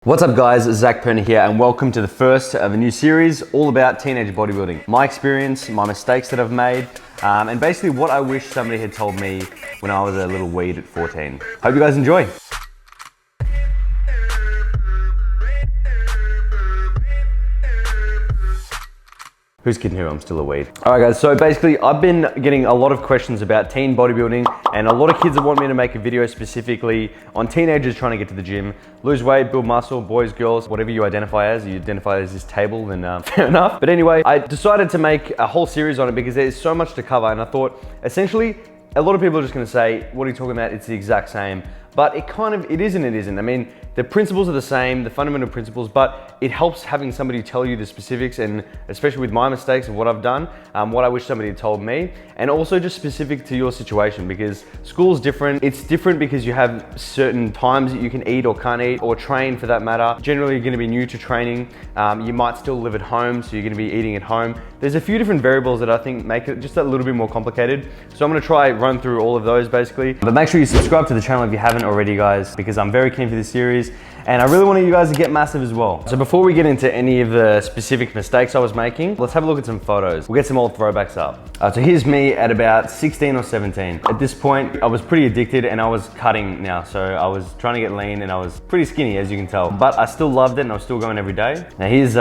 What's up guys, Zac Perna here and welcome to the first of a new series all about teenage bodybuilding. My experience, my mistakes that I've made, and basically what I wish somebody had told me when I was a little weed at 14. Hope you guys enjoy. Who's kidding who? I'm still a weed. All right guys, so basically I've been getting a lot of questions about teen bodybuilding and a lot of kids that want me to make a video specifically on teenagers trying to get to the gym, lose weight, build muscle, boys, girls, whatever you identify as this table, then fair enough. But anyway, I decided to make a whole series on it because there's so much to cover and I thought essentially a lot of people are just gonna say, what are you talking about? It's the exact same. But it is and it isn't. I mean, the principles are the same, the fundamental principles, but it helps having somebody tell you the specifics, and especially with my mistakes of what I've done, what I wish somebody had told me, and also just specific to your situation because school's different. It's different because you have certain times that you can eat or can't eat or train for that matter. Generally, you're gonna be new to training. You might still live at home, so you're gonna be eating at home. There's a few different variables that I think make it just a little bit more complicated. So I'm gonna try run through all of those basically. But make sure you subscribe to the channel if you haven't already guys, because I'm very keen for this series and I really want you guys to get massive as well. So before we get into any of the specific mistakes I was making, let's have a look at some photos. We'll get some old throwbacks up. So here's me at about 16 or 17. At this point, I was pretty addicted and I was cutting now. So I was trying to get lean and I was pretty skinny as you can tell, but I still loved it and I was still going every day. Now here's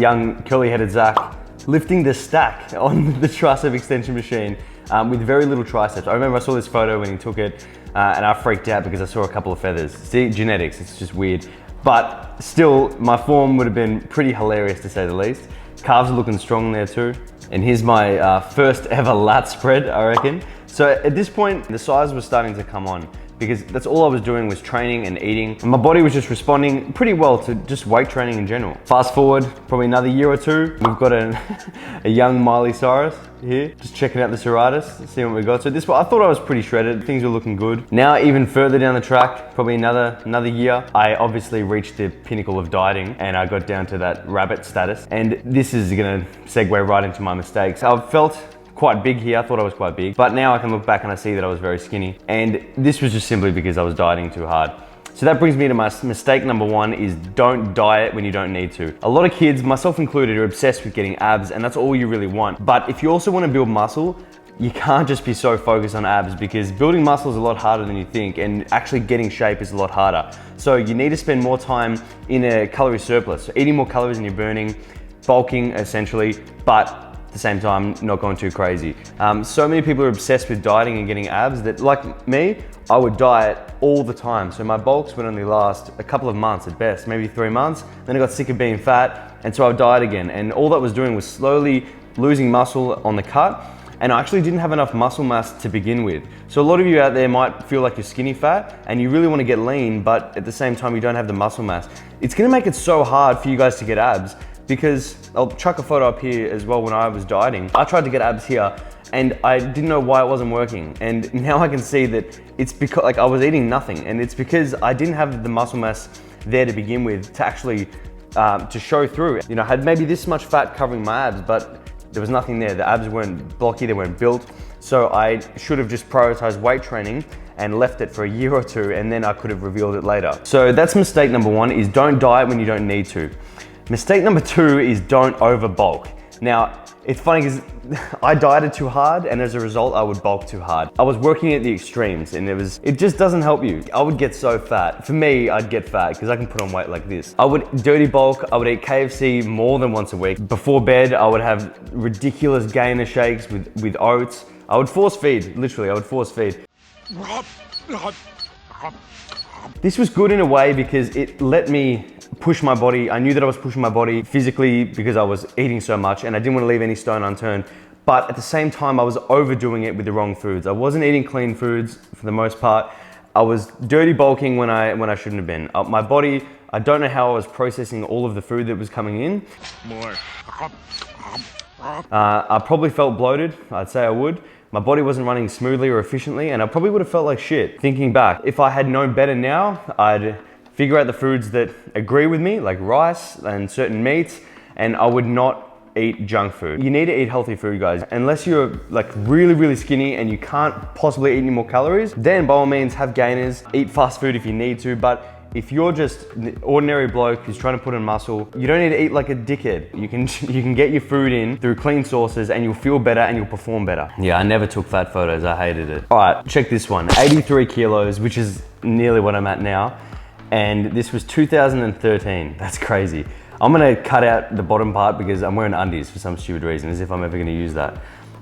young curly-headed Zac lifting the stack on the tricep extension machine with very little triceps. I remember I saw this photo when he took it and I freaked out because I saw a couple of feathers. See, genetics, it's just weird. But still, my form would have been pretty hilarious to say the least. Calves are looking strong there too. And here's my first ever lat spread, I reckon. So at this point, the size was starting to come on because that's all I was doing was training and eating. And my body was just responding pretty well to just weight training in general. Fast forward, probably another year or two, we've got a young Miley Cyrus here, just checking out the serratus, seeing what we got. So at this point, I thought I was pretty shredded, things were looking good. Now, even further down the track, probably another year, I obviously reached the pinnacle of dieting and I got down to that rabbit status. And this is gonna segue right into my mistakes. I've felt quite big here. I thought I was quite big, but now I can look back and I see that I was very skinny. And this was just simply because I was dieting too hard. So that brings me to my mistake number one is don't diet when you don't need to. A lot of kids, myself included, are obsessed with getting abs and that's all you really want. But if you also want to build muscle, you can't just be so focused on abs because building muscle is a lot harder than you think and actually getting shape is a lot harder. So you need to spend more time in a calorie surplus, so eating more calories than you're burning, bulking essentially, but at the same time, not going too crazy. So many people are obsessed with dieting and getting abs that, like me, I would diet all the time. So my bulks would only last a couple of months at best, maybe 3 months. Then I got sick of being fat, and so I would diet again. And all that was doing was slowly losing muscle on the cut, and I actually didn't have enough muscle mass to begin with. So a lot of you out there might feel like you're skinny fat, and you really want to get lean, but at the same time, you don't have the muscle mass. It's gonna make it so hard for you guys to get abs, because I'll chuck a photo up here as well. When I was dieting, I tried to get abs here and I didn't know why it wasn't working. And now I can see that it's because I was eating nothing and it's because I didn't have the muscle mass there to begin with to actually, to show through. You know, I had maybe this much fat covering my abs, but there was nothing there. The abs weren't blocky, they weren't built. So I should have just prioritized weight training and left it for a year or two and then I could have revealed it later. So that's mistake number one is don't diet when you don't need to. Mistake number two is don't over bulk. Now, it's funny because I dieted too hard and as a result, I would bulk too hard. I was working at the extremes and it just doesn't help you. I would get so fat. For me, I'd get fat because I can put on weight like this. I would dirty bulk, I would eat KFC more than once a week. Before bed, I would have ridiculous gainer shakes with oats. I would force feed, literally, I would force feed. This was good in a way because it let me push my body. I knew that I was pushing my body physically because I was eating so much and I didn't want to leave any stone unturned. But at the same time, I was overdoing it with the wrong foods. I wasn't eating clean foods for the most part. I was dirty bulking when I shouldn't have been. My body, I don't know how I was processing all of the food that was coming in. More. I probably felt bloated, I'd say I would. My body wasn't running smoothly or efficiently and I probably would have felt like shit. Thinking back, if I had known better now, I'd figure out the foods that agree with me, like rice and certain meats, and I would not eat junk food. You need to eat healthy food, guys. Unless you're like really, really skinny and you can't possibly eat any more calories, then by all means have gainers, eat fast food if you need to, but if you're just an ordinary bloke who's trying to put on muscle, you don't need to eat like a dickhead. You can get your food in through clean sources and you'll feel better and you'll perform better. Yeah, I never took fat photos, I hated it. All right, check this one, 83 kilos, which is nearly what I'm at now. And this was 2013, that's crazy. I'm gonna cut out the bottom part because I'm wearing undies for some stupid reason, as if I'm ever gonna use that.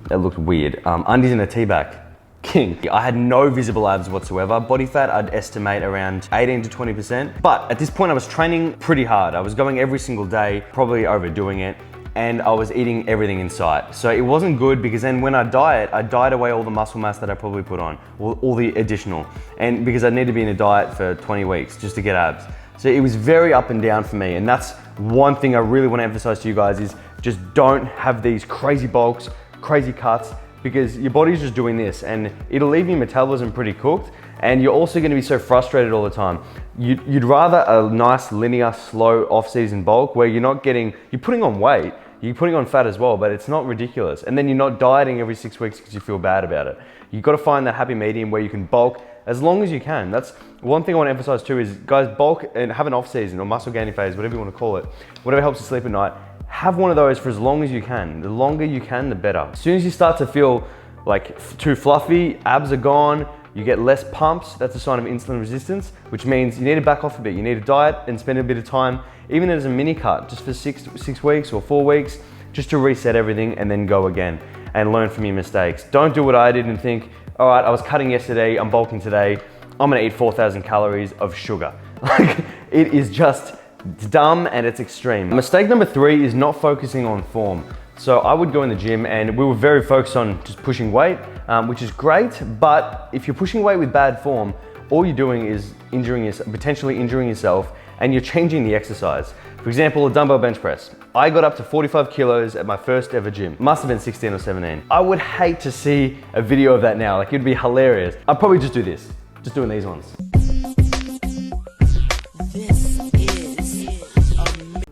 That looked weird. Undies in a tea bag. King. I had no visible abs whatsoever. Body fat, I'd estimate around 18 to 20%. But at this point I was training pretty hard. I was going every single day, probably overdoing it, and I was eating everything in sight. So it wasn't good because then when I diet away all the muscle mass that I probably put on, all the additional. And because I need to be in a diet for 20 weeks just to get abs. So it was very up and down for me. And that's one thing I really want to emphasize to you guys is just don't have these crazy bulks, crazy cuts, because your body's just doing this and it'll leave your metabolism pretty cooked, and you're also going to be so frustrated all the time. You'd rather a nice linear slow off-season bulk where you're putting on weight, you're putting on fat as well, but it's not ridiculous, and then you're not dieting every 6 weeks because you feel bad about it. You've got to find that happy medium where you can bulk as long as you can. That's one thing I want to emphasize too is, guys, bulk and have an off-season or muscle gaining phase, whatever you want to call it, whatever helps you sleep at night. Have one of those for as long as you can. The longer you can, the better. As soon as you start to feel like too fluffy, abs are gone, you get less pumps, that's a sign of insulin resistance, which means you need to back off a bit. You need to diet and spend a bit of time, even as a mini cut, just for six weeks or 4 weeks, just to reset everything and then go again and learn from your mistakes. Don't do what I did and think, all right, I was cutting yesterday, I'm bulking today, I'm gonna eat 4,000 calories of sugar. Like, it is just, it's dumb and it's extreme. Mistake number 3 is not focusing on form. So I would go in the gym and we were very focused on just pushing weight, which is great, but if you're pushing weight with bad form, all you're doing is potentially injuring yourself, and you're changing the exercise. For example, a dumbbell bench press. I got up to 45 kilos at my first ever gym. Must have been 16 or 17. I would hate to see a video of that now. Like, it'd be hilarious. I'd probably just do this, just doing these ones.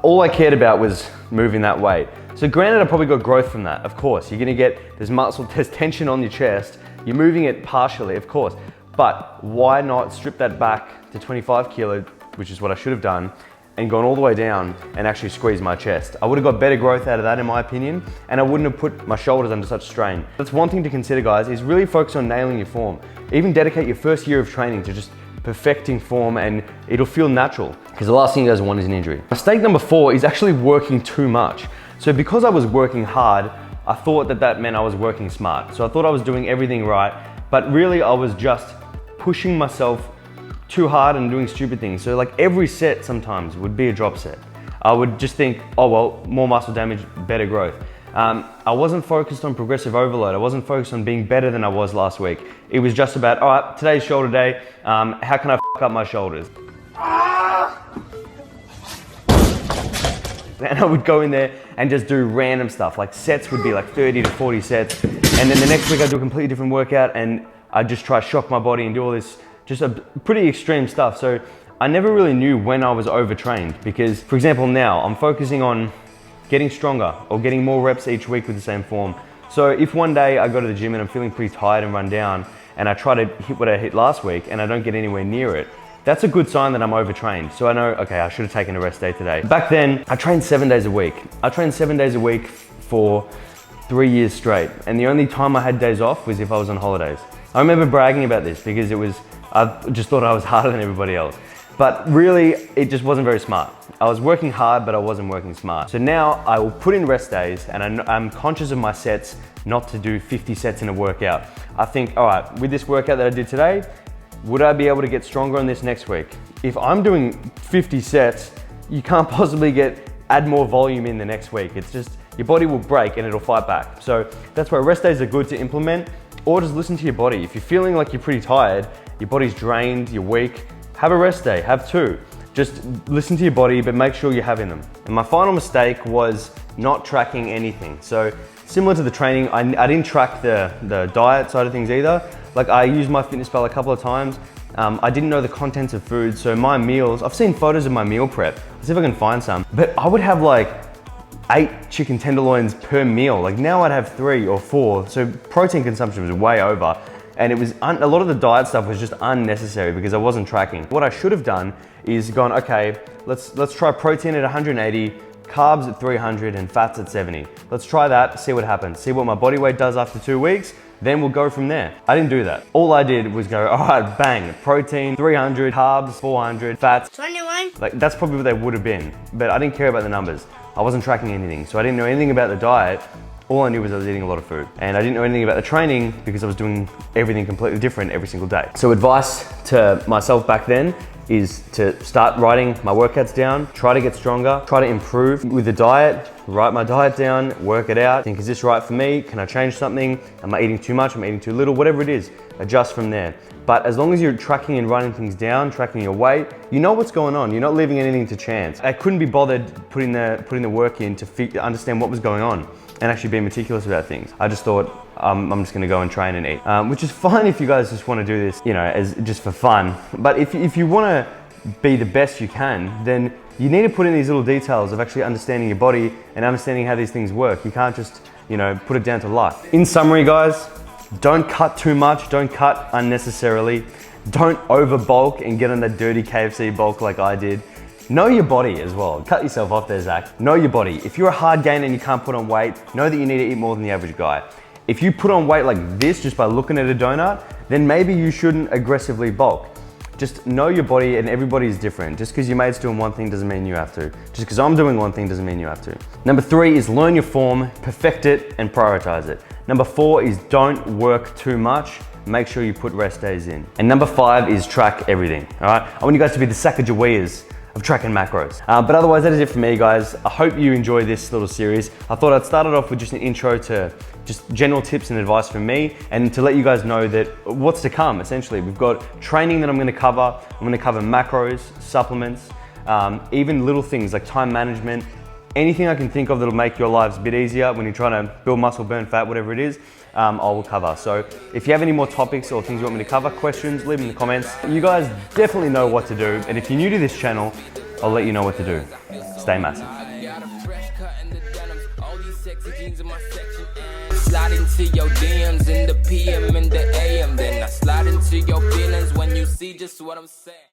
All I cared about was moving that weight. So granted, I probably got growth from that, of course. You're gonna get, there's tension on your chest, you're moving it partially, of course. But why not strip that back to 25 kilo, which is what I should have done, and gone all the way down and actually squeeze my chest. I would have got better growth out of that in my opinion, and I wouldn't have put my shoulders under such strain. That's one thing to consider, guys, is really focus on nailing your form. Even dedicate your first year of training to just perfecting form, and it'll feel natural, because the last thing you guys want is an injury. Mistake number 4 is actually working too much. So because I was working hard, I thought that meant I was working smart. So I thought I was doing everything right, but really I was just pushing myself too hard and doing stupid things. So like every set sometimes would be a drop set. I would just think, oh well, more muscle damage, better growth. I wasn't focused on progressive overload. I wasn't focused on being better than I was last week. It was just about, all right, today's shoulder day. How can I f up my shoulders? And I would go in there and just do random stuff. Like sets would be like 30 to 40 sets. And then the next week I'd do a completely different workout and I'd just try to shock my body and do all this, just a pretty extreme stuff. So I never really knew when I was overtrained, because for example, now I'm focusing on getting stronger or getting more reps each week with the same form. So if one day I go to the gym and I'm feeling pretty tired and run down and I try to hit what I hit last week and I don't get anywhere near it, that's a good sign that I'm overtrained. So I know, okay, I should have taken a rest day today. Back then, I trained 7 days a week. I trained 7 days a week for 3 years straight. And the only time I had days off was if I was on holidays. I remember bragging about this because I just thought I was harder than everybody else. But really, it just wasn't very smart. I was working hard, but I wasn't working smart. So now I will put in rest days, and I'm conscious of my sets, not to do 50 sets in a workout. I think, all right, with this workout that I did today, would I be able to get stronger on this next week? If I'm doing 50 sets, you can't possibly add more volume in the next week. It's just, your body will break and it'll fight back. So that's why rest days are good to implement, or just listen to your body. If you're feeling like you're pretty tired, your body's drained, you're weak, have a rest day, have 2. Just listen to your body, but make sure you're having them. And my final mistake was not tracking anything. So similar to the training, I didn't track the diet side of things either. Like I used MyFitnessPal a couple of times. I didn't know the contents of food. So my meals, I've seen photos of my meal prep. Let's see if I can find some. But I would have like 8 chicken tenderloins per meal. Like now I'd have 3 or 4. So protein consumption was way over. And it was, a lot of the diet stuff was just unnecessary because I wasn't tracking. What I should have done is gone, okay, let's try protein at 180, carbs at 300 and fats at 70. Let's try that, see what happens. See what my body weight does after 2 weeks, then we'll go from there. I didn't do that. All I did was go, all right, bang, protein, 300, carbs, 400, fats. 21. Like that's probably what they would have been, but I didn't care about the numbers. I wasn't tracking anything, so I didn't know anything about the diet. All I knew was I was eating a lot of food. And I didn't know anything about the training because I was doing everything completely different every single day. So advice to myself back then is to start writing my workouts down, try to get stronger, try to improve with the diet, write my diet down, work it out, think, is this right for me? Can I change something? Am I eating too much? Am I eating too little? Whatever it is, adjust from there. But as long as you're tracking and writing things down, tracking your weight, you know what's going on. You're not leaving anything to chance. I couldn't be bothered putting the work in to understand what was going on and actually be meticulous about things. I just thought, I'm just gonna go and train and eat, which is fine if you guys just wanna do this, you know, as just for fun. But if you wanna be the best you can, then you need to put in these little details of actually understanding your body and understanding how these things work. You can't just, you know, put it down to luck. In summary, guys, don't cut too much, don't cut unnecessarily, don't over bulk and get on that dirty KFC bulk like I did. Know your body as well. Cut yourself off there, Zach. Know your body. If you're a hard gainer and you can't put on weight, know that you need to eat more than the average guy. If you put on weight like this just by looking at a donut, then maybe you shouldn't aggressively bulk. Just know your body, and everybody is different. Just because your mate's doing one thing doesn't mean you have to. Just because I'm doing one thing doesn't mean you have to. Number 3 is learn your form, perfect it, and prioritize it. Number 4 is don't work too much. Make sure you put rest days in. And number 5 is track everything, all right? I want you guys to be the Sacagaweas of tracking macros. But otherwise, that is it for me, guys. I hope you enjoy this little series. I thought I'd start it off with just an intro to just general tips and advice from me, and to let you guys know that what's to come, essentially. We've got training that I'm gonna cover. I'm gonna cover macros, supplements, even little things like time management, anything I can think of that'll make your lives a bit easier when you're trying to build muscle, burn fat, whatever it is, I will cover. So if you have any more topics or things you want me to cover, questions, leave them in the comments. You guys definitely know what to do. And if you're new to this channel, I'll let you know what to do. Stay massive. Slide into your DMs in the PM and the AM. Then I slide into your feelings when you see just what I'm saying.